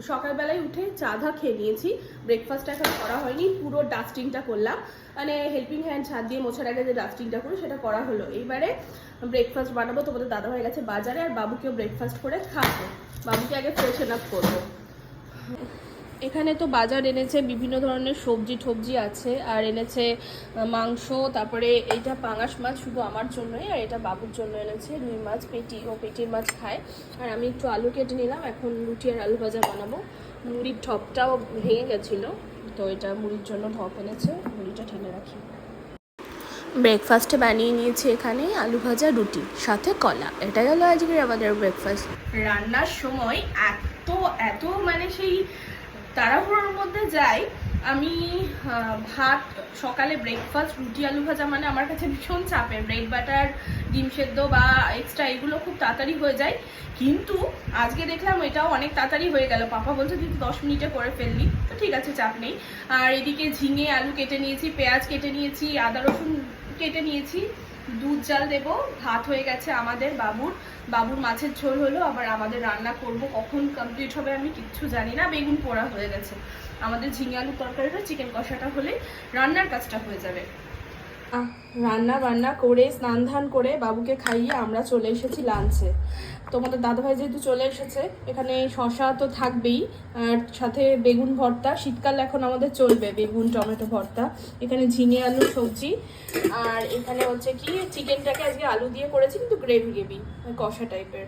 সকালবেলায় উঠে চা ধা খেয়ে নিয়েছি, ব্রেকফাস্ট এখন করা হয়নি, পুরো ডাস্টিংটা করলাম, মানে হেল্পিং হ্যান্ড ছাদ দিয়ে মোছার আগে যে ডাস্টিংটা করি সেটা করা হলো। এইবারে ব্রেকফাস্ট বানাবো, তোমাদের দাদা হয়ে গেছে বাজারে, আর বাবুকেও ব্রেকফাস্ট করে খাবো। বাবুকে আগে ফ্রেশন আপ করবো। এখানে তো বাজার এনেছে, বিভিন্ন ধরনের সবজি টবজি আছে, আর এনেছে মাংস, তারপরে এইটা পাঙাশ মাছ শুধু আমার জন্যই, আর এটা বাবুর জন্য এনেছে রুই মাছ, পেটি, ও পেটির মাছ খায়। আর আমি একটু আলু কেটে নিলাম, এখন রুটি আর আলু ভাজা বানাবো। মুড়ির ঢপটাও ভেঙে গেছিলো, তো এটা মুড়ির জন্য ঢপ এনেছে, মুড়িটা ঢেলে রাখি। ব্রেকফাস্টে বানিয়ে নিয়েছি এখানে আলু ভাজা, রুটি, সাথে কলা। এটা গেল আজকের আমাদের ব্রেকফাস্ট। রান্নার সময় এত এত মানে সেই তাড়াহুড়োর মধ্যে যাই আমি। ভাত সকালে ব্রেকফাস্ট রুটি আলু ভাজা মানে আমার কাছে ভীষণ চাপের। ব্রেড বাটার, ডিম সেদ্ধ বা এক্সট্রা এগুলো খুব তাড়াতাড়ি হয়ে যায়, কিন্তু আজকে দেখলাম এটাও অনেক তাড়াতাড়ি হয়ে গেল। পাপা বলছে তুই 10 মিনিটে করে ফেললি, তো ঠিক আছে, চাপ নেই। আর এদিকে ঝিঙে আলু কেটে নিয়েছি, পেঁয়াজ কেটে নিয়েছি, আদা রসুন কেটে নিয়েছি, দুধ জাল দেবো, ভাত হয়ে গেছে আমাদের। বাবুর মাছের ঝোল হলো, আবার আমাদের রান্না করব, কখন কমপ্লিট হবে আমি কিচ্ছু জানি না। বেগুন পোড়া হয়ে গেছে, আমাদের ঝিঙে আলুর তরকারিটা, চিকেন কষাটা হলে রান্নার কাজটা হয়ে যাবে। রান্না বান্না করে স্নান ধান করে বাবুকে খাইয়ে আমরা চলে এসেছি লাঞ্চে। তোমাদের দাদাভাই যেহেতু চলে এসেছে, এখানে শশা তো থাকবেই, আর সাথে বেগুন ভর্তা, শীতকাল এখন আমাদের চলবে বেগুন টমেটো ভর্তা। এখানে ঝিঙে আলু সবজি, আর এখানে হচ্ছে কি চিকেনটাকে আজকে আলু দিয়ে করেছি, কিন্তু গ্রেভি কষা টাইপের।